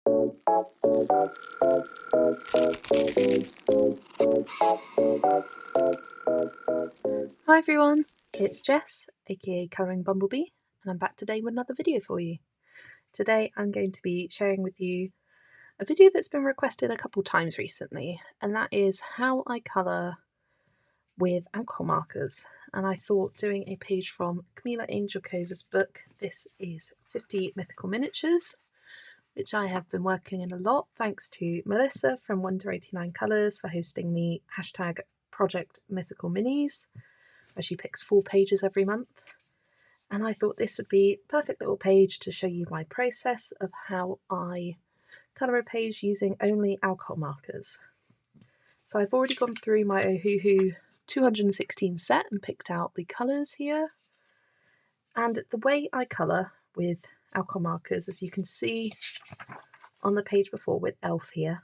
Hi everyone, it's Jess, aka Colouring Bumblebee, and I'm back today with another video for you. Today I'm going to be sharing with you a video that's been requested a couple times recently, and that is how I colour with alcohol markers. And I thought doing a page from Kameliya Angelkova's book, this is 50 Mythical Miniatures, which I have been working in a lot thanks to Melissa from 1 to 89 Colours for hosting the hashtag Project Mythical Minis, where she picks 4 pages every month. And I thought this would be a perfect little page to show you my process of how I colour a page using only alcohol markers. So I've already gone through my Ohuhu 216 set and picked out the colours here. And the way I colour with alcohol markers, as you can see on the page before with Elf here,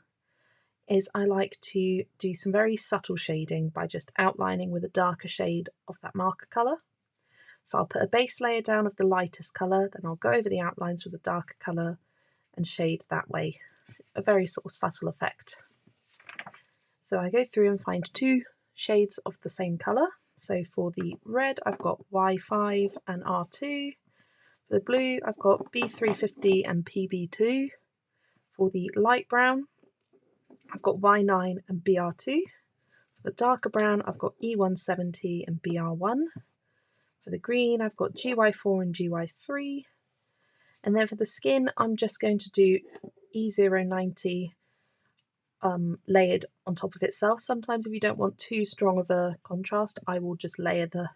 is I like to do some very subtle shading by just outlining with a darker shade of that marker colour. So I'll put a base layer down of the lightest colour, then I'll go over the outlines with a darker colour and shade that way. A very sort of subtle effect. So I go through and find 2 shades of the same colour. So for the red I've got Y5 and R2. For the blue I've got B350 and PB2. For the light brown I've got Y9 and BR2. For the darker brown I've got E170 and BR1. For the green I've got GY4 and GY3. And then for the skin I'm just going to do E090 layered on top of itself. Sometimes if you don't want too strong of a contrast, I will just layer the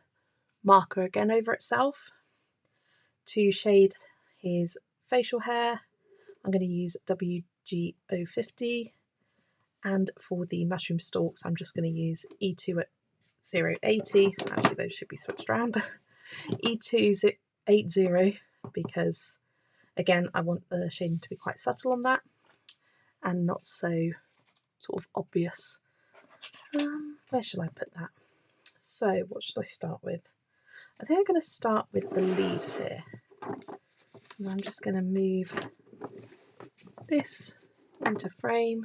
marker again over itself. To shade his facial hair, I'm going to use WG050, and for the mushroom stalks, I'm just going to use E2080. Actually, those should be switched around. E280, because again, I want the shading to be quite subtle on that and not so sort of obvious. Where shall I put that? So what should I start with? I think I'm going to start with the leaves here. And I'm just going to move this into frame,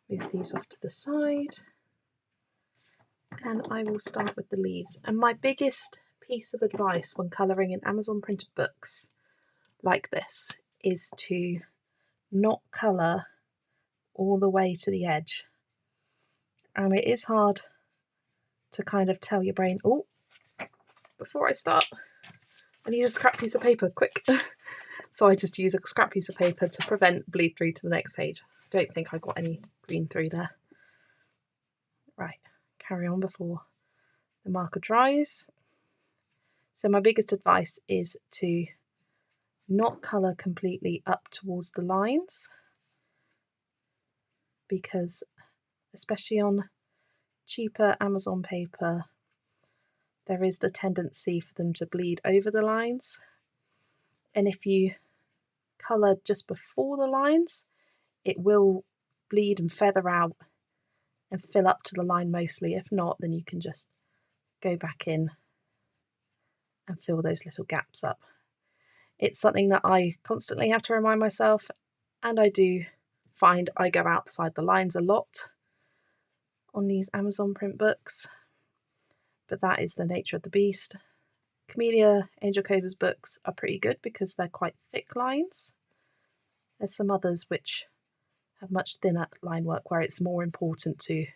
move these off to the side, and I will start with the leaves. And my biggest piece of advice when colouring in Amazon printed books like this is to not colour all the way to the edge. And it is hard to kind of tell your brain, oh, before I start, I need a scrap piece of paper, quick. So I just use a scrap piece of paper to prevent bleed through to the next page. Don't think I got any green through there. Right, carry on before the marker dries. So my biggest advice is to not colour completely up towards the lines, because especially on cheaper Amazon paper, there is the tendency for them to bleed over the lines. And if you colour just before the lines, it will bleed and feather out and fill up to the line mostly. If not, then you can just go back in and fill those little gaps up. It's something that I constantly have to remind myself, and I do find I go outside the lines a lot on these Amazon print books, but that is the nature of the beast. Kameliya Angelkova's books are pretty good because they're quite thick lines. There's some others which have much thinner line work where it's more important to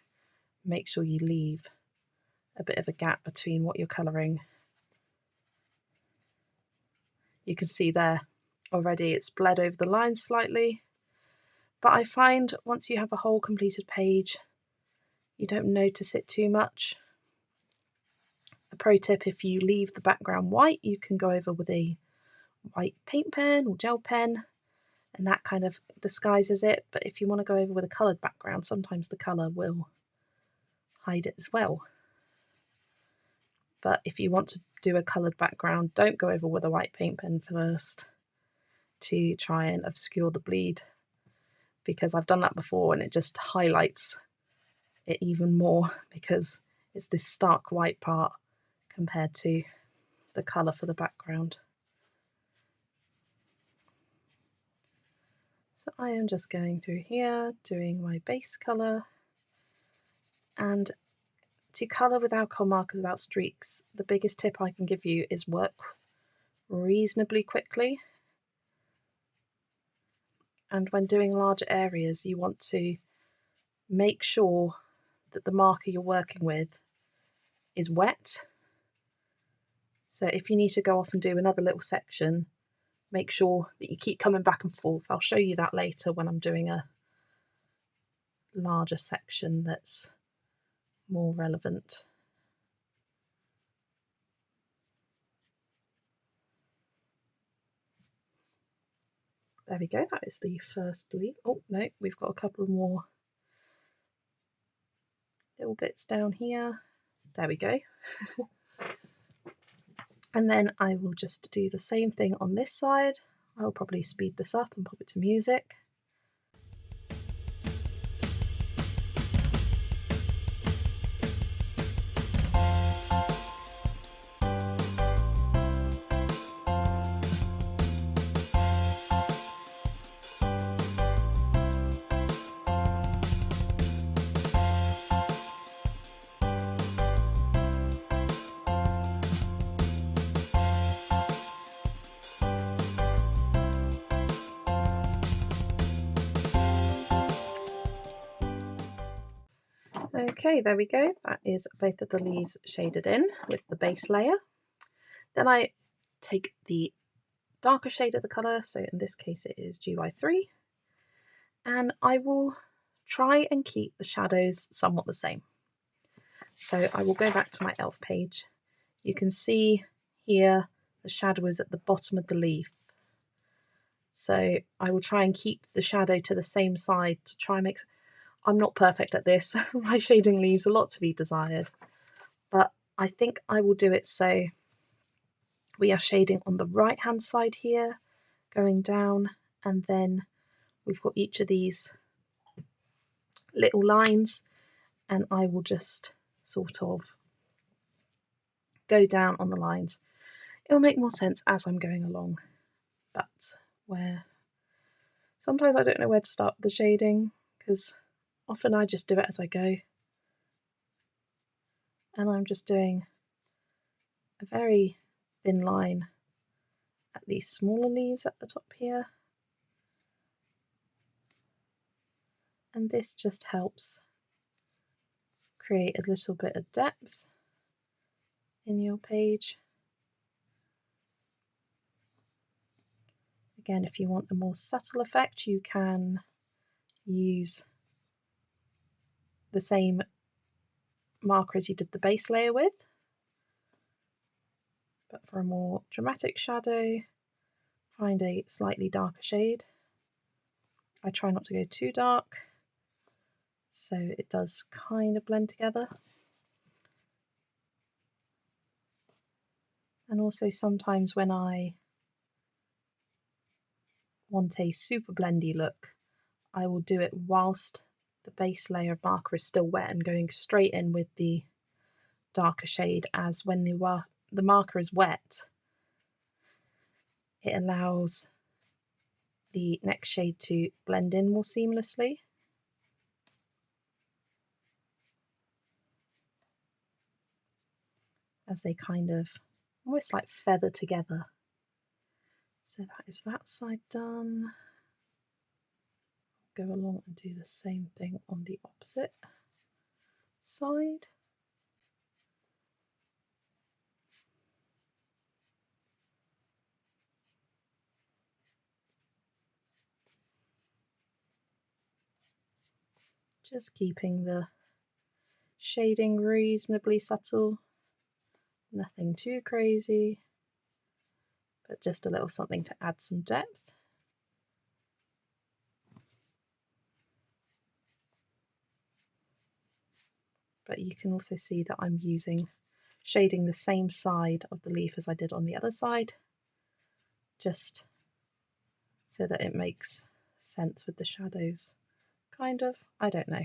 make sure you leave a bit of a gap between what you're colouring. You can see there already it's bled over the lines slightly, but I find once you have a whole completed page, you don't notice it too much. A pro tip, if you leave the background white, you can go over with a white paint pen or gel pen, and that kind of disguises it. But if you want to go over with a coloured background, sometimes the colour will hide it as well. But if you want to do a coloured background, don't go over with a white paint pen first to try and obscure the bleed, because I've done that before and it just highlights it even more because it's this stark white part compared to the colour for the background. So I am just going through here, doing my base colour, and to colour with alcohol markers without streaks, the biggest tip I can give you is work reasonably quickly. And when doing larger areas, you want to make sure that the marker you're working with is wet. So if you need to go off and do another little section, make sure that you keep coming back and forth. I'll show you that later when I'm doing a larger section that's more relevant. There we go, that is the first leaf. Oh no, we've got a couple more little bits down here. There we go. And then I will just do the same thing on this side. I'll probably speed this up and pop it to music. Okay, there we go. That is both of the leaves shaded in with the base layer. Then I take the darker shade of the colour, so in this case it is GY3, and I will try and keep the shadows somewhat the same. So I will go back to my elf page. You can see here the shadow is at the bottom of the leaf. So I will try and keep the shadow to the same side to try and make... I'm not perfect at this. My shading leaves a lot to be desired, but I think I will do it so we are shading on the right hand side here, going down, and then we've got each of these little lines, and I will just sort of go down on the lines. It'll make more sense as I'm going along, but sometimes I don't know where to start with the shading, because often I just do it as I go, and I'm just doing a very thin line at these smaller leaves at the top here, and this just helps create a little bit of depth in your page. Again, if you want a more subtle effect, you can use the same marker as you did the base layer with, but for a more dramatic shadow, find a slightly darker shade. I try not to go too dark, so it does kind of blend together. And also sometimes when I want a super blendy look, I will do it whilst the base layer of marker is still wet and going straight in with the darker shade, as when the marker is wet, it allows the next shade to blend in more seamlessly. As they kind of almost like feather together. So that is that side done. Go along and do the same thing on the opposite side. Just keeping the shading reasonably subtle, nothing too crazy, but just a little something to add some depth. But you can also see that I'm shading the same side of the leaf as I did on the other side, just so that it makes sense with the shadows. Kind of, I don't know.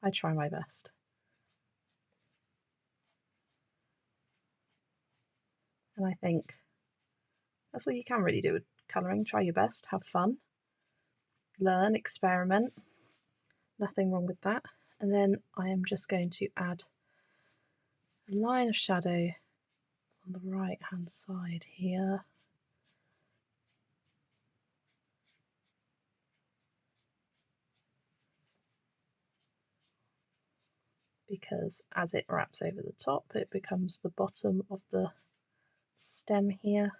I try my best. And I think that's what you can really do with colouring. Try your best, have fun. learn, experiment. Nothing wrong with that. And then I am just going to add a line of shadow on the right hand side here. Because as it wraps over the top, it becomes the bottom of the stem here.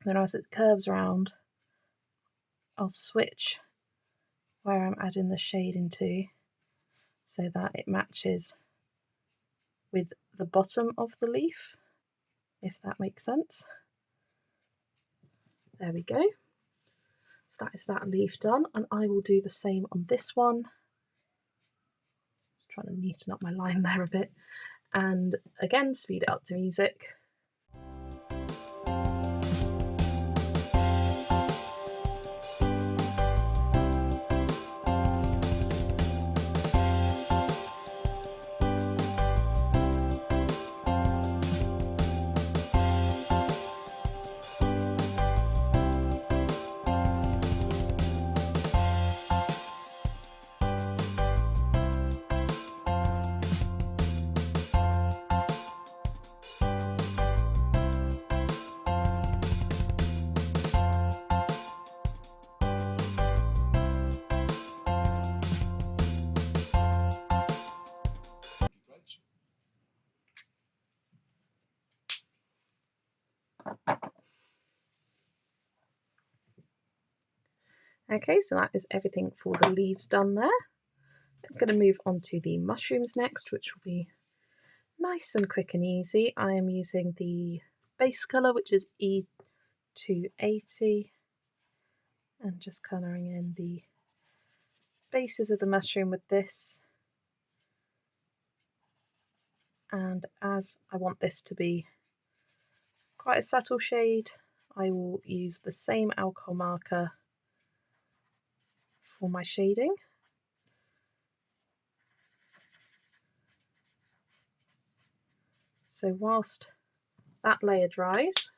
Then as it curves around, I'll switch where I'm adding the shading to so that it matches with the bottom of the leaf, if that makes sense. There we go. So that is that leaf done, and I will do the same on this one. Just trying to neaten up my line there a bit, and again speed it up to music. Okay, so that is everything for the leaves done there. I'm going to move on to the mushrooms next, which will be nice and quick and easy. I am using the base colour, which is E280, and just colouring in the bases of the mushroom with this. And as I want this to be quite a subtle shade, I will use the same alcohol marker for my shading. So whilst that layer dries,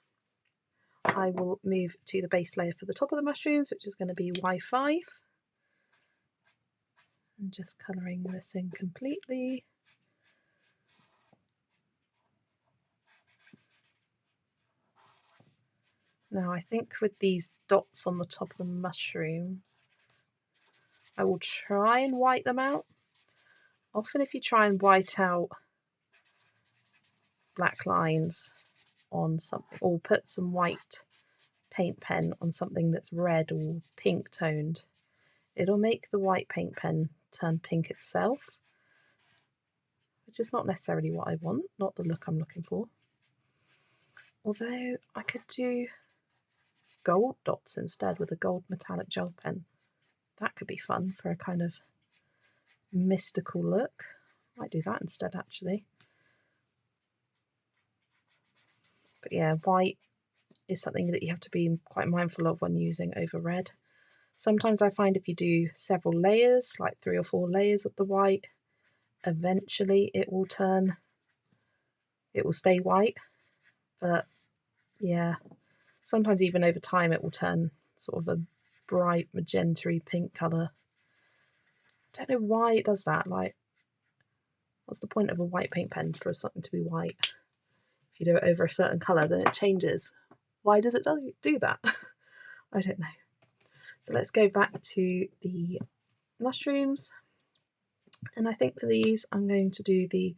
I will move to the base layer for the top of the mushrooms, which is going to be Y5, and just colouring this in completely. Now I think with these dots on the top of the mushrooms, I will try and white them out. Often if you try and white out black lines on something, or put some white paint pen on something that's red or pink toned, it'll make the white paint pen turn pink itself, which is not necessarily what I want, not the look I'm looking for. Although I could do gold dots instead with a gold metallic gel pen. That could be fun for a kind of mystical look. Might do that instead actually. But yeah, white is something that you have to be quite mindful of when using over red. Sometimes I find if you do several layers, like 3 or 4 layers of the white, eventually it will stay white. But yeah, sometimes even over time it will turn sort of a bright magenta-y pink colour. I don't know why it does that. Like, what's the point of a white paint pen for something to be white? If you do it over a certain colour, then it changes. Why does it do that? I don't know. So let's go back to the mushrooms. And I think for these, I'm going to do the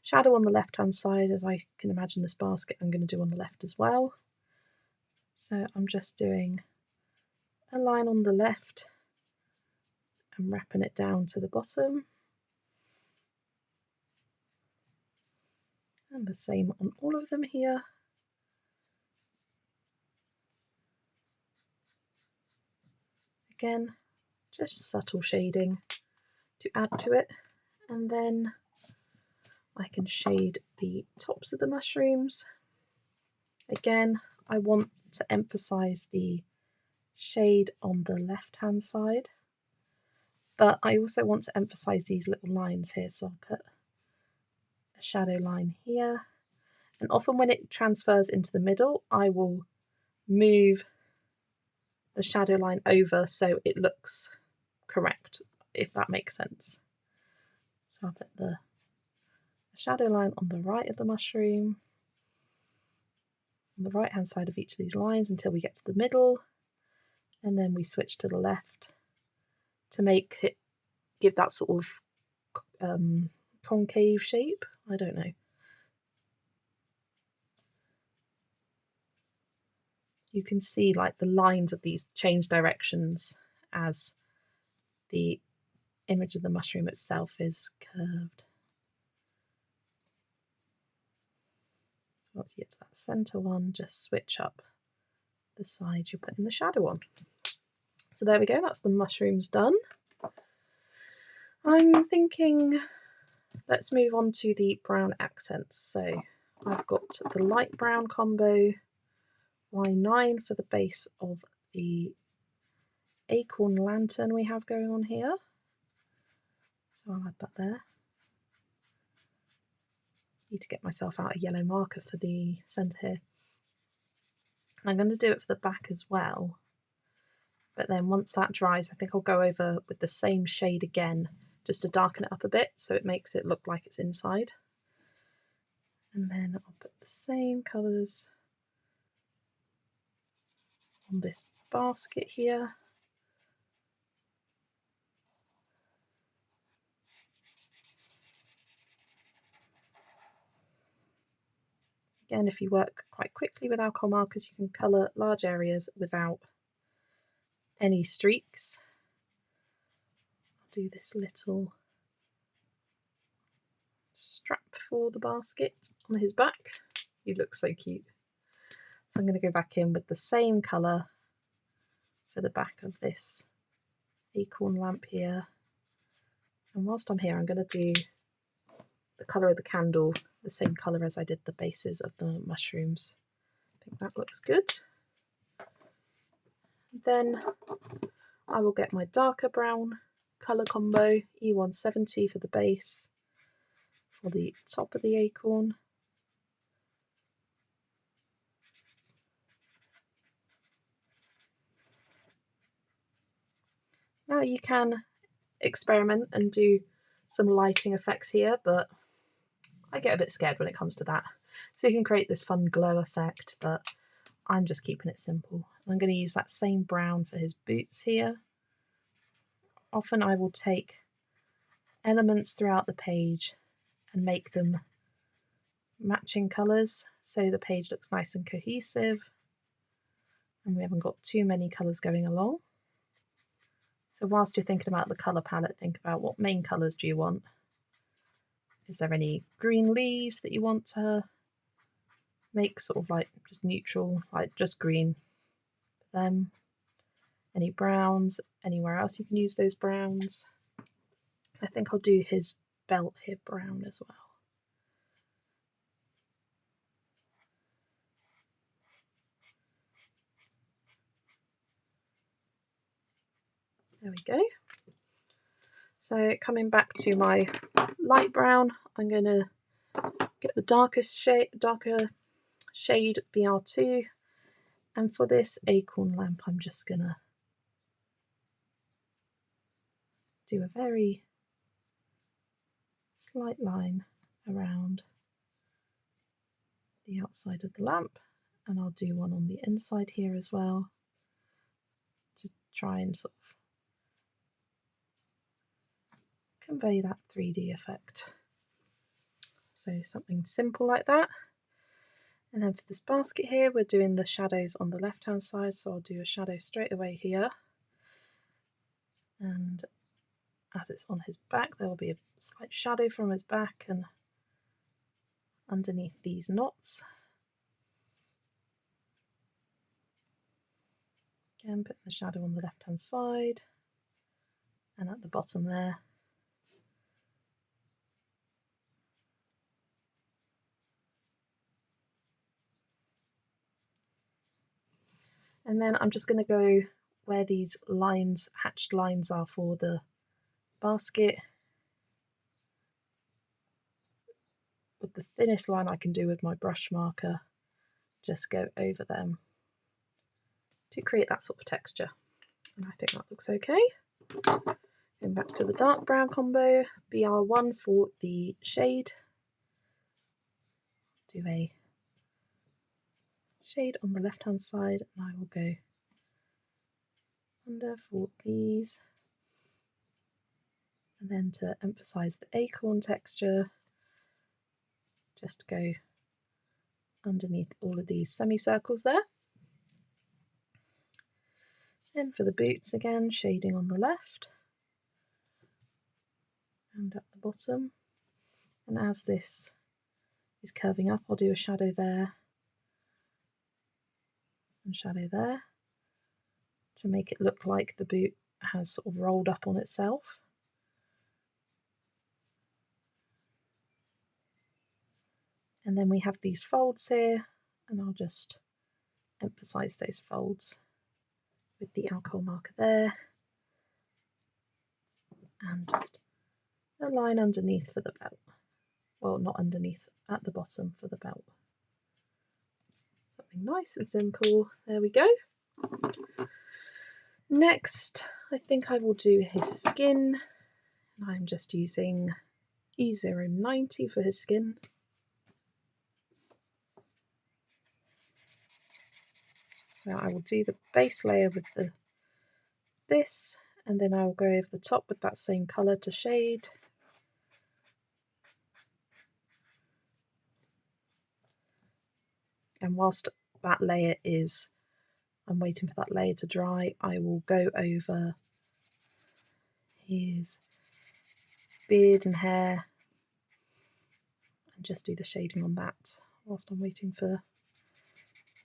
shadow on the left-hand side, as I can imagine this basket I'm going to do on the left as well. So I'm just doing a line on the left and wrapping it down to the bottom. And the same on all of them here. Again, just subtle shading to add to it. And then I can shade the tops of the mushrooms. Again, I want to emphasize the shade on the left hand side, but I also want to emphasize these little lines here, so I'll put a shadow line here, and often when it transfers into the middle I will move the shadow line over so it looks correct, if that makes sense. So I'll put the shadow line on the right of the mushroom, on the right hand side of each of these lines until we get to the middle, and then we switch to the left to make it give that sort of concave shape. I don't know. You can see like the lines of these change directions as the image of the mushroom itself is curved. So once you get to that center one, just switch up the side you're putting the shadow on. So there we go, that's the mushrooms done. I'm thinking let's move on to the brown accents. So I've got the light brown combo, Y9 for the base of the acorn lantern we have going on here. So I'll add that there. Need to get myself out a yellow marker for the centre here. And I'm going to do it for the back as well. But then once that dries, I think I'll go over with the same shade again, just to darken it up a bit so it makes it look like it's inside. And then I'll put the same colours on this basket here. Again, if you work quite quickly with alcohol markers, you can colour large areas without any streaks. I'll do this little strap for the basket on his back. He looks so cute. So I'm going to go back in with the same colour for the back of this acorn lamp here. And whilst I'm here, I'm going to do the colour of the candle the same colour as I did the bases of the mushrooms. I think that looks good. Then I will get my darker brown colour combo, E170 for the base, for the top of the acorn. Now you can experiment and do some lighting effects here, but I get a bit scared when it comes to that. So you can create this fun glow effect, but I'm just keeping it simple. I'm going to use that same brown for his boots here. Often I will take elements throughout the page and make them matching colours so the page looks nice and cohesive and we haven't got too many colours going along. So whilst you're thinking about the colour palette, think about what main colours do you want. Is there any green leaves that you want to make sort of like just neutral, like just green for them? Any browns, anywhere else you can use those browns. I think I'll do his belt here brown as well. There we go. So coming back to my light brown, I'm going to get the darker shade BR2, and for this acorn lamp I'm just going to do a very slight line around the outside of the lamp, and I'll do one on the inside here as well to try and sort of convey that 3D effect. So something simple like that. And then for this basket here, we're doing the shadows on the left hand side, so I'll do a shadow straight away here. And as it's on his back, there will be a slight shadow from his back and underneath these knots. Again, put the shadow on the left hand side and at the bottom there. And then I'm just going to go where these lines, hatched lines are for the basket. with the thinnest line I can do with my brush marker, just go over them to create that sort of texture. And I think that looks okay. Going back to the dark brown combo, BR1 for the shade. Do a shade on the left hand side, and I will go under for these. And then to emphasize the acorn texture, just go underneath all of these semicircles there. Then for the boots again, shading on the left and at the bottom. And as this is curving up, I'll do a shadow there and shadow there to make it look like the boot has sort of rolled up on itself. And then we have these folds here, and I'll just emphasize those folds with the alcohol marker there, and just a line underneath for the belt. Well, not underneath, at the bottom for the belt. Something nice and simple. There we go. Next, I think I will do his skin. I'm just using E090 for his skin. So I will do the base layer with this, and then I will go over the top with that same colour to shade. And whilst that layer is, I'm waiting for that layer to dry, I will go over his beard and hair and just do the shading on that whilst I'm waiting for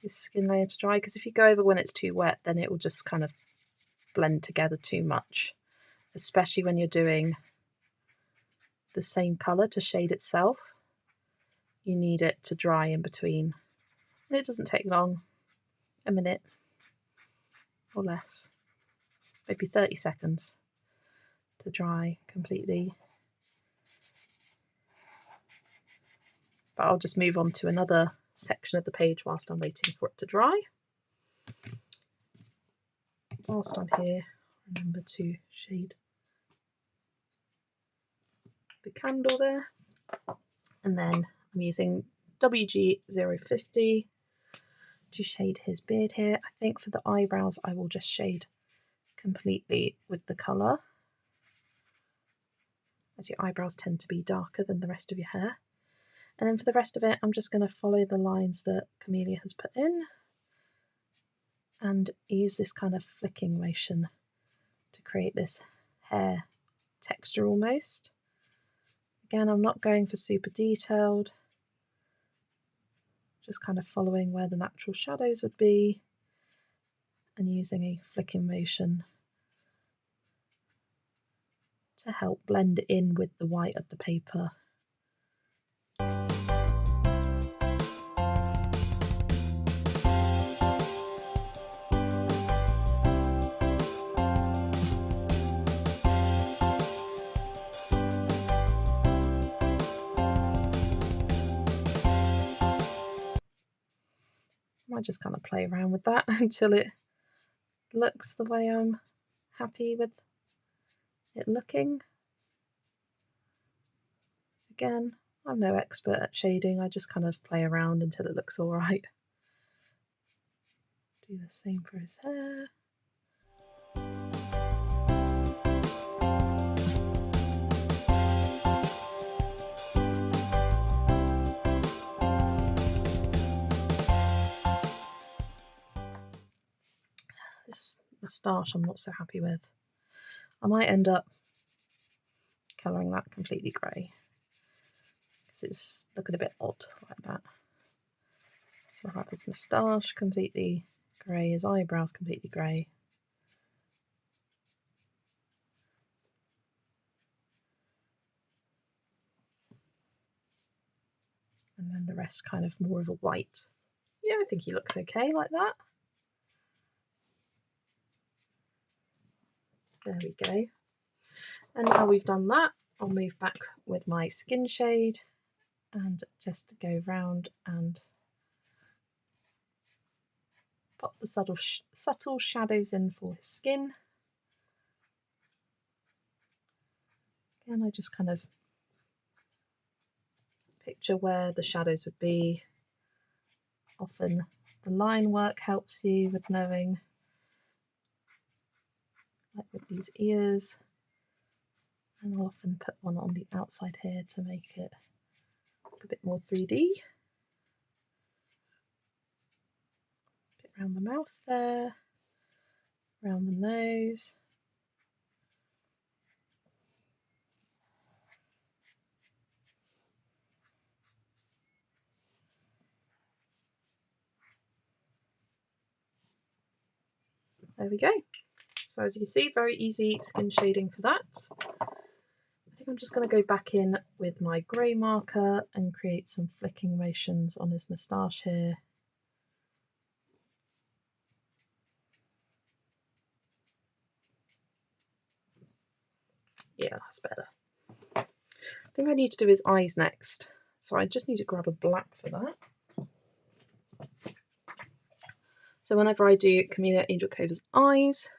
his skin layer to dry, because if you go over when it's too wet, then it will just kind of blend together too much, especially when you're doing the same colour to shade itself. You need it to dry in between, and it doesn't take long, a minute or less, maybe 30 seconds to dry completely. But I'll just move on to another section of the page whilst I'm waiting for it to dry. Whilst I'm here, remember to shade the candle there, and then I'm using WG050 to shade his beard here. I think for the eyebrows I will just shade completely with the colour, as your eyebrows tend to be darker than the rest of your hair. And then for the rest of it, I'm just going to follow the lines that Kameliya has put in and use this kind of flicking motion to create this hair texture almost. Again, I'm not going for super detailed, just kind of following where the natural shadows would be and using a flicking motion to help blend in with the white of the paper. I might just kind of play around with that until it looks the way I'm happy with it looking. Again, I'm no expert at shading, I just kind of play around until it looks alright. Do the same for his hair. This moustache I'm not so happy with. I might end up colouring that completely grey, because it's looking a bit odd like that. So I'll have his moustache completely grey, his eyebrows completely grey. And then the rest kind of more of a white. Yeah, I think he looks okay like that. There we go. And now we've done that, I'll move back with my skin shade and just go round and pop the subtle shadows in for his skin. Again, I just kind of picture where the shadows would be. Often the line work helps you with knowing, like with these ears, and I'll often put one on the outside here to make it look a bit more 3D. Bit around the mouth there, around the nose. There we go. So as you can see, very easy skin shading for that. I think I'm just going to go back in with my grey marker and create some flicking motions on his moustache here. Yeah, that's better. I think I need to do his eyes next. So I just need to grab a black for that. So whenever I do Kameliya Angelkova's eyes,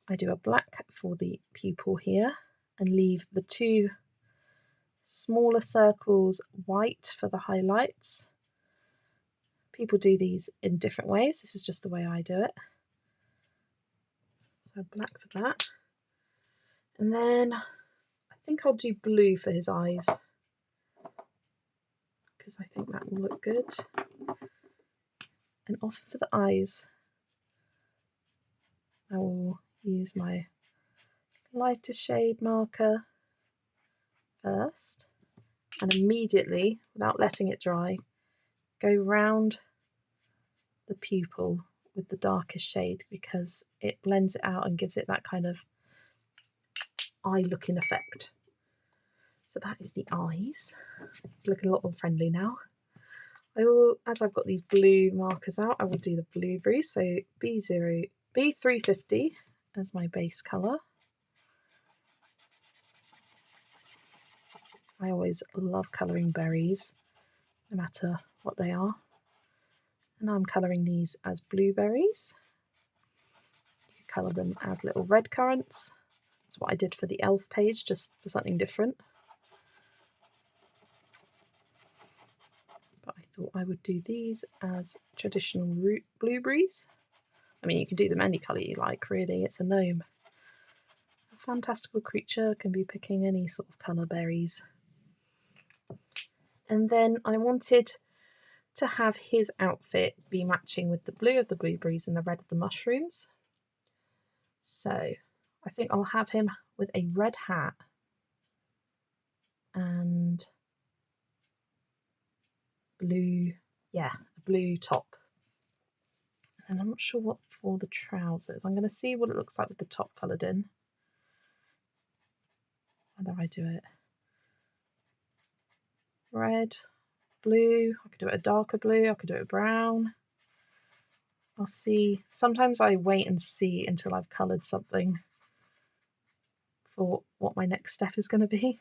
I do a black for the pupil here and leave the two smaller circles white for the highlights. People do these in different ways. This is just the way I do it. So black for that. And then I think I'll do blue for his eyes, because I think that will look good. And often for the eyes, I will use my lighter shade marker first, and immediately, without letting it dry, go round the pupil with the darkest shade, because it blends it out and gives it that kind of eye looking effect. So that is the eyes. It's looking a lot more friendly now. I will, as I've got these blue markers out, I will do the blueberries. So B350 as my base colour. I always love colouring berries, no matter what they are. And I'm colouring these as blueberries. You can colour them as little red currants. That's what I did for the elf page, just for something different. But I thought I would do these as traditional root blueberries. I mean, you can do them any colour you like, really. It's a gnome. A fantastical creature can be picking any sort of colour berries. And then I wanted to have his outfit be matching with the blue of the blueberries and the red of the mushrooms. So I think I'll have him with a red hat and blue, yeah, a blue top. And I'm not sure what for the trousers. I'm going to see what it looks like with the top coloured in. Whether I do it red, blue, I could do it a darker blue, I could do it brown. I'll see. Sometimes I wait and see until I've coloured something for what my next step is going to be.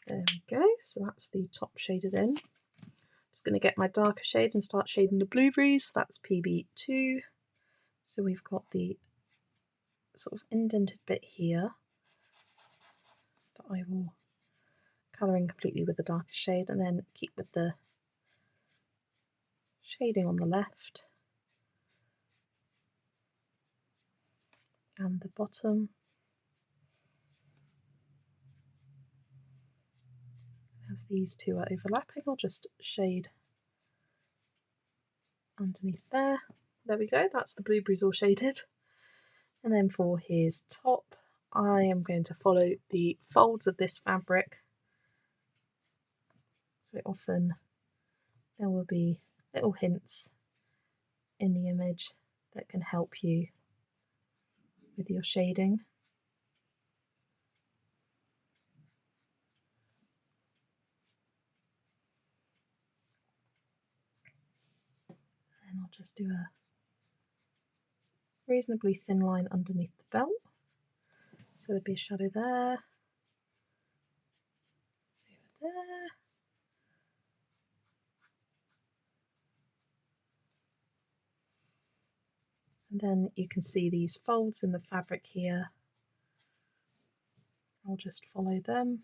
There we go, so that's the top shaded in. Just going to get my darker shade and start shading the blueberries. That's PB2. So we've got the sort of indented bit here that I will colour in completely with the darker shade, and then keep with the shading on the left and the bottom. as these two are overlapping, I'll just shade underneath there. There we go, that's the blueberries all shaded. And then for his top, I am going to follow the folds of this fabric. So often there will be little hints in the image that can help you with your shading. And I'll just do a reasonably thin line underneath the belt. So there'll be a shadow there, over there, and then you can see these folds in the fabric here. I'll just follow them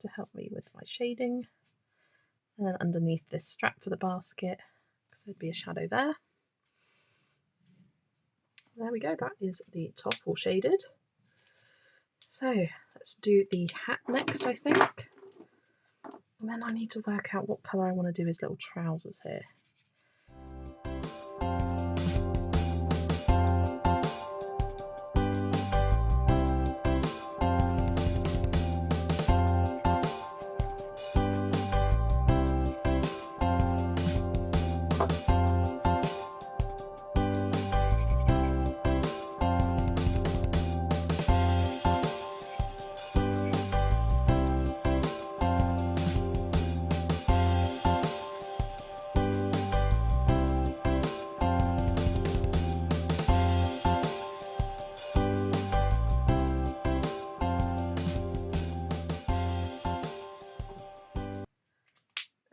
to help me with my shading. And then underneath this strap for the basket, so there'd be a shadow there. There we go, that is the top all shaded. So let's do the hat next, I think. And then I need to work out what colour I want to do his little trousers here.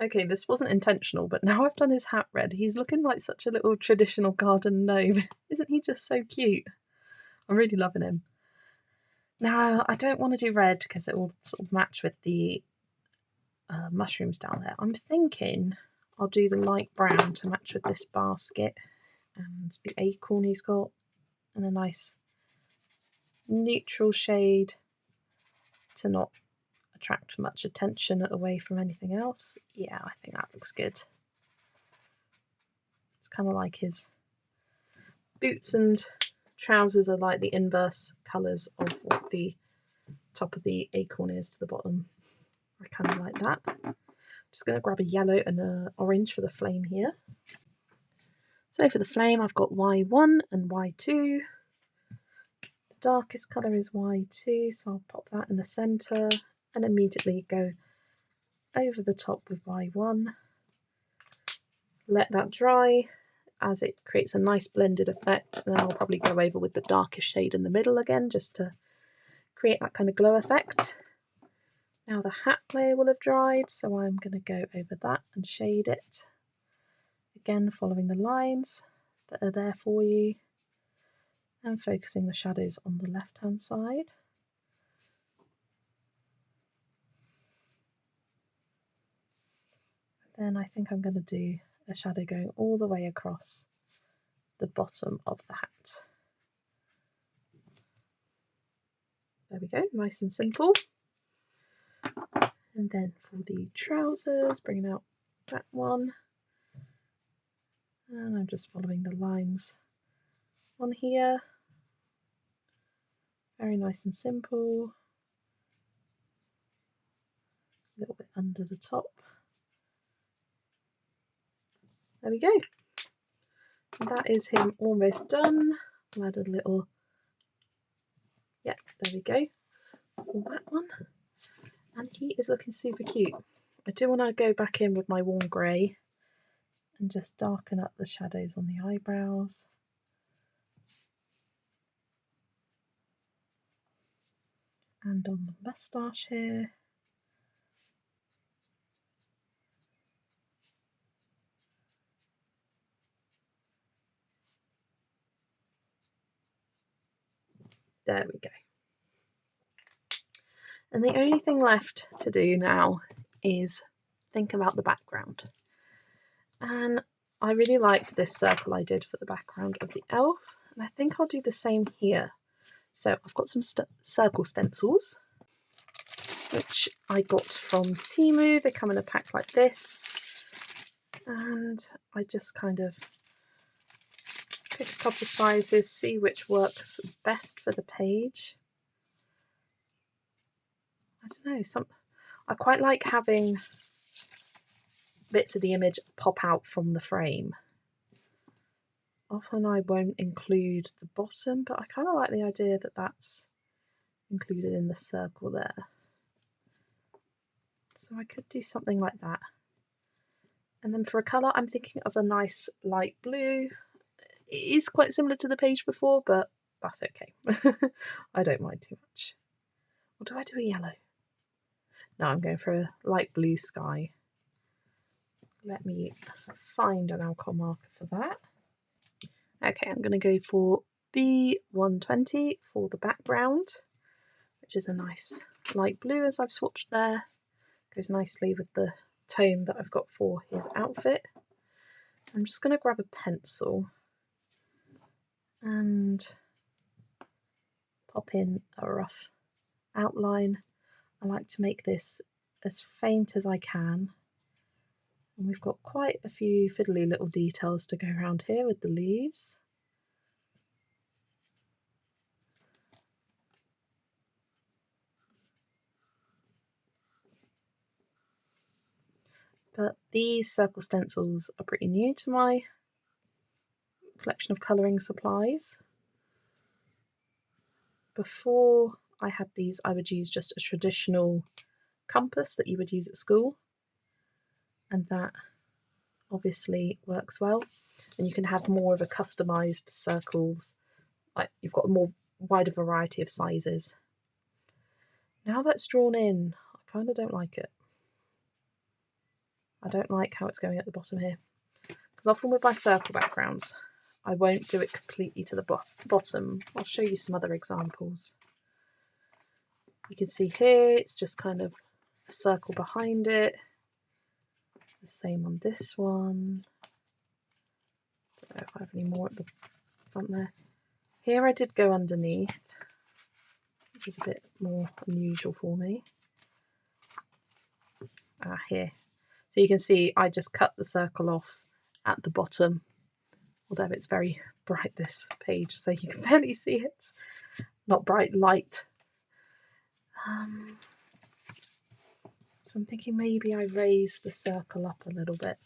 Okay, this wasn't intentional, but now I've done his hat red, he's looking like such a little traditional garden gnome. Isn't he just so cute? I'm really loving him. Now, I don't want to do red because it will sort of match with the mushrooms down there. I'm thinking I'll do the light brown to match with this basket and the acorn he's got, and a nice neutral shade to not attract much attention away from anything else. Yeah, I think that looks good. It's kind of like his boots and trousers are like the inverse colours of what the top of the acorn is to the bottom. I kind of like that. I'm just going to grab a yellow and an orange for the flame here. So for the flame I've got Y1 and Y2. The darkest colour is Y2, so I'll pop that in the centre and immediately go over the top with Y1. Let that dry as it creates a nice blended effect, and then I'll probably go over with the darkest shade in the middle again just to create that kind of glow effect. Now the hat layer will have dried, so I'm going to go over that and shade it. Again, following the lines that are there for you and focusing the shadows on the left hand side. Then I think I'm going to do a shadow going all the way across the bottom of the hat. There we go, nice and simple. And then for the trousers, bringing out that one. And I'm just following the lines on here. Very nice and simple. A little bit under the top. There we go. And that is him almost done. I'll add a little, yeah, there we go, for that one. And he is looking super cute. I do want to go back in with my warm grey and just darken up the shadows on the eyebrows. And on the moustache here. There we go. And the only thing left to do now is think about the background. And I really liked this circle I did for the background of the elf, and I think I'll do the same here. So I've got some circle stencils, which I got from Temu. They come in a pack like this, and I just kind of pick a couple of sizes, see which works best for the page. I don't know, I quite like having bits of the image pop out from the frame. Often I won't include the bottom, but I kind of like the idea that that's included in the circle there. So I could do something like that. And then for a colour, I'm thinking of a nice light blue. It is quite similar to the page before, but that's okay. I don't mind too much. Or do I do a yellow? No, I'm going for a light blue sky. Let me find an alcohol marker for that. Okay, I'm going to go for B120 for the background, which is a nice light blue as I've swatched there. Goes nicely with the tone that I've got for his outfit. I'm just going to grab a pencil and pop in a rough outline. I like to make this as faint as I can. And we've got quite a few fiddly little details to go around here with the leaves. But these circle stencils are pretty new to my collection of colouring supplies. Before I had these, I would use just a traditional compass that you would use at school, and that obviously works well. And you can have more of a customised circles, like you've got a more wider variety of sizes. Now that's drawn in, I kind of don't like it. I don't like how it's going at the bottom here, because often with my circle backgrounds I won't do it completely to the bottom. I'll show you some other examples. You can see here it's just kind of a circle behind it. The same on this one. Don't know if I have any more at the front there. Here I did go underneath, which is a bit more unusual for me. Here. So you can see I just cut the circle off at the bottom, although it's very bright this page, so you can barely see it. Not bright, light. So I'm thinking maybe I raise the circle up a little bit.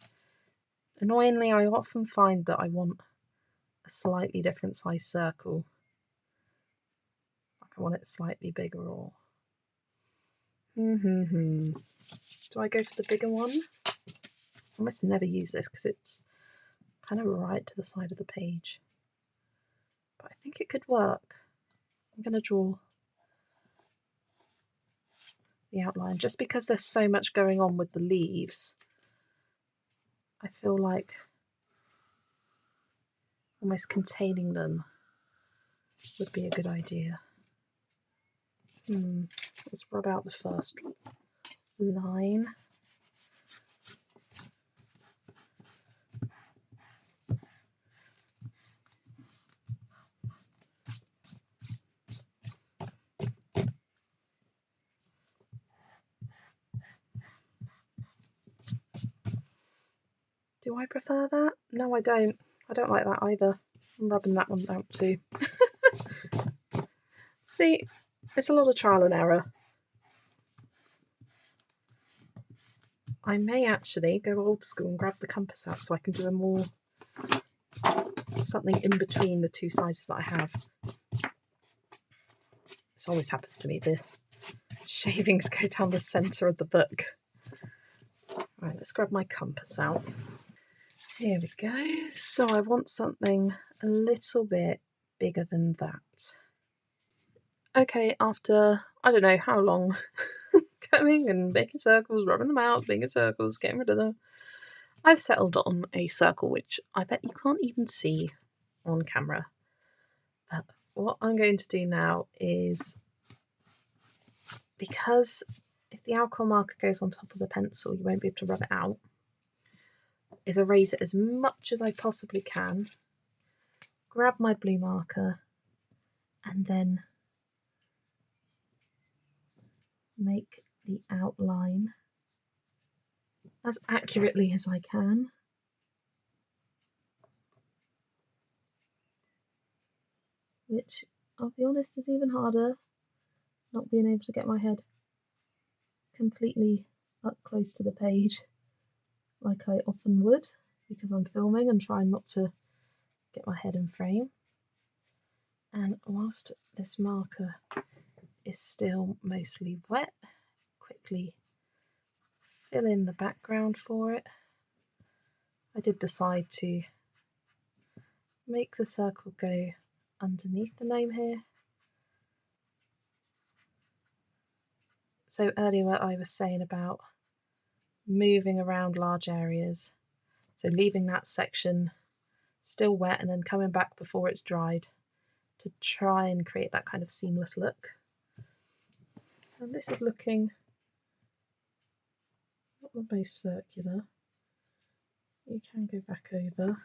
Annoyingly, I often find that I want a slightly different size circle. Like I want it slightly bigger, or... Do I go for the bigger one? I almost never use this because it's kind of right to the side of the page. But I think it could work. I'm going to draw the outline just because there's so much going on with the leaves. I feel like almost containing them would be a good idea. Let's rub out the first line. Do I prefer that? No, I don't. I don't like that either. I'm rubbing that one out too. See, it's a lot of trial and error. I may actually go old school and grab the compass out so I can do a more something in between the two sizes that I have. This always happens to me. The shavings go down the centre of the book. Right, let's grab my compass out. Here we go. So I want something a little bit bigger than that. Okay, after I don't know how long going and making circles, rubbing them out, making circles, getting rid of them, I've settled on a circle which I bet you can't even see on camera. But what I'm going to do now is, because if the alcohol marker goes on top of the pencil, you won't be able to rub it out, is erase it as much as I possibly can, grab my blue marker, and then make the outline as accurately as I can. Which, I'll be honest, is even harder, not being able to get my head completely up close to the page like I often would, because I'm filming and trying not to get my head in frame. And whilst this marker is still mostly wet, quickly fill in the background for it. I did decide to make the circle go underneath the name here. So earlier what I was saying about moving around large areas, so leaving that section still wet and then coming back before it's dried to try and create that kind of seamless look. And this is looking not the most circular. You can go back over.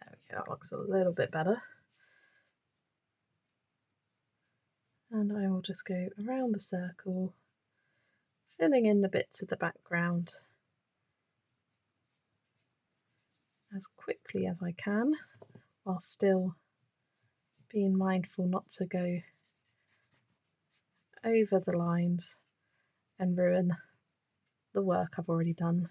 There we go, that looks a little bit better. And I will just go around the circle, filling in the bits of the background as quickly as I can, while still being mindful not to go over the lines and ruin the work I've already done.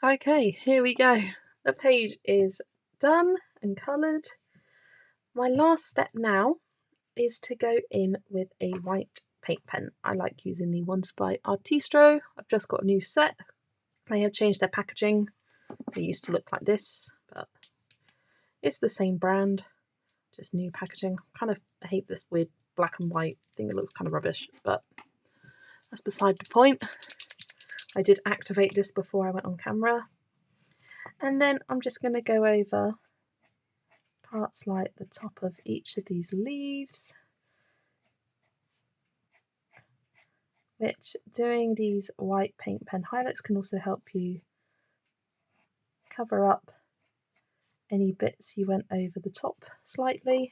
Okay, here we go. The page is done and coloured. My last step now is to go in with a white paint pen. I like using the ones by Artistro. I've just got a new set. They have changed their packaging. They used to look like this, but it's the same brand, just new packaging. I hate this weird black and white thing. It looks kind of rubbish, but that's beside the point. I did activate this before I went on camera. And then I'm just going to go over parts like the top of each of these leaves, which doing these white paint pen highlights can also help you cover up any bits you went over the top slightly.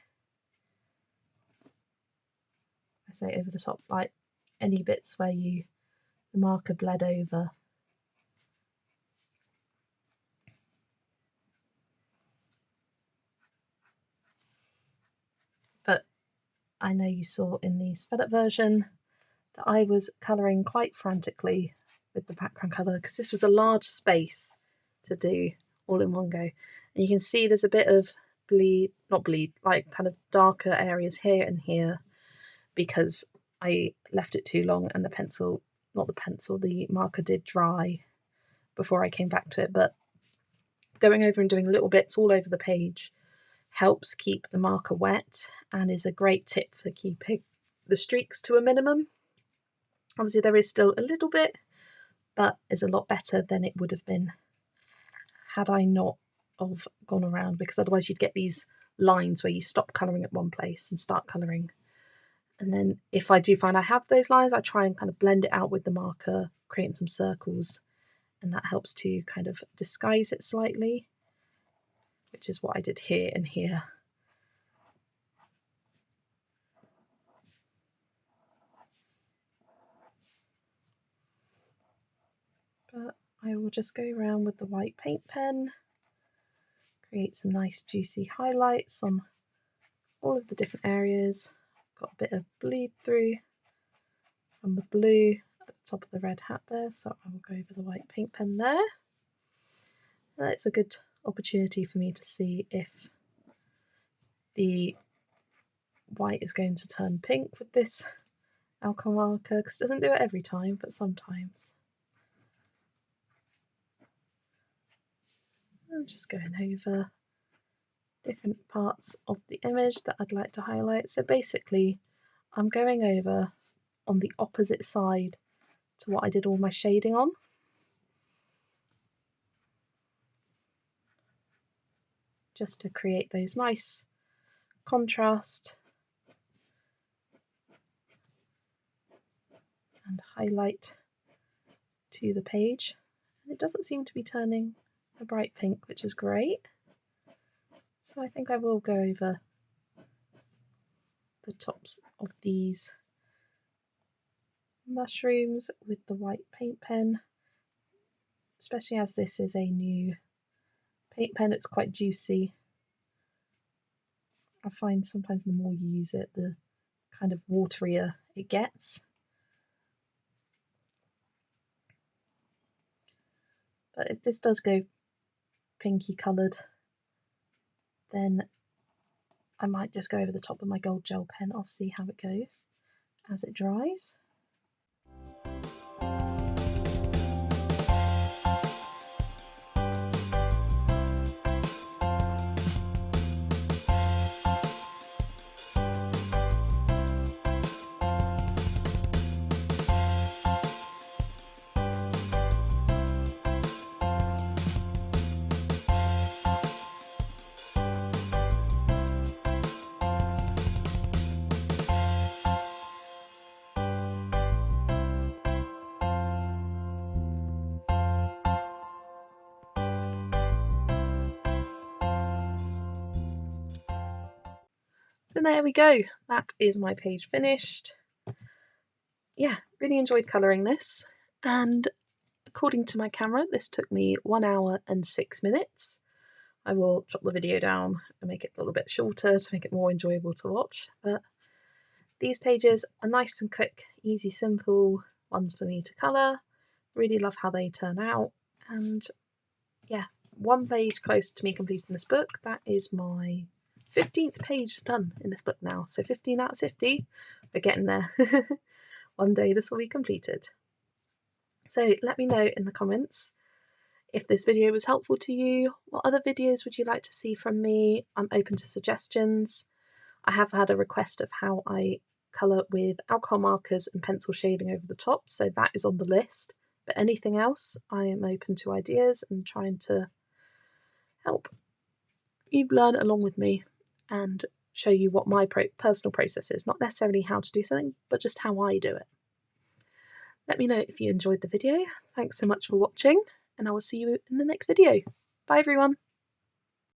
I say over the top, like any bits where the marker bled over. But I know you saw in the sped up version that I was colouring quite frantically with the background colour because this was a large space to do all in one go. And you can see there's a bit of like kind of darker areas here and here because I left it too long and the marker did dry before I came back to it. But going over and doing little bits all over the page helps keep the marker wet and is a great tip for keeping the streaks to a minimum. Obviously there is still a little bit, but is a lot better than it would have been had I not have gone around, because otherwise you'd get these lines where you stop colouring at one place and start colouring. And then if I do find I have those lines, I try and kind of blend it out with the marker, creating some circles, and that helps to kind of disguise it slightly, which is what I did here and here. But I will just go around with the white paint pen, create some nice juicy highlights on all of the different areas. Got a bit of bleed through from the blue at the top of the red hat there, so I will go over the white paint pen there. That's a good opportunity for me to see if the white is going to turn pink with this alcohol marker, because it doesn't do it every time, but sometimes. I'm just going over different parts of the image that I'd like to highlight. So basically, I'm going over on the opposite side to what I did all my shading on. Just to create those nice contrast and highlight to the page. And it doesn't seem to be turning a bright pink, which is great. So I think I will go over the tops of these mushrooms with the white paint pen, especially as this is a new paint pen. It's quite juicy. I find sometimes the more you use it, the kind of waterier it gets. But if this does go pinky coloured, then I might just go over the top with my gold gel pen. I'll see how it goes as it dries. So there we go, that is my page finished. Yeah, really enjoyed colouring this, and according to my camera this took me 1 hour and 6 minutes. I will chop the video down and make it a little bit shorter to make it more enjoyable to watch, but these pages are nice and quick, easy, simple ones for me to colour. Really love how they turn out, and yeah, one page close to me completing this book. That is my 15th page done in this book now, so 15 out of 50. We're getting there. One day this will be completed. So let me know in the comments if this video was helpful to you. What other videos would you like to see from me? I'm open to suggestions. I have had a request of how I colour with alcohol markers and pencil shading over the top, so that is on the list. But anything else, I am open to ideas and trying to help you learn along with me and show you what my personal process is, not necessarily how to do something, but just how I do it. Let me know if you enjoyed the video. Thanks so much for watching, and I will see you in the next video. Bye everyone.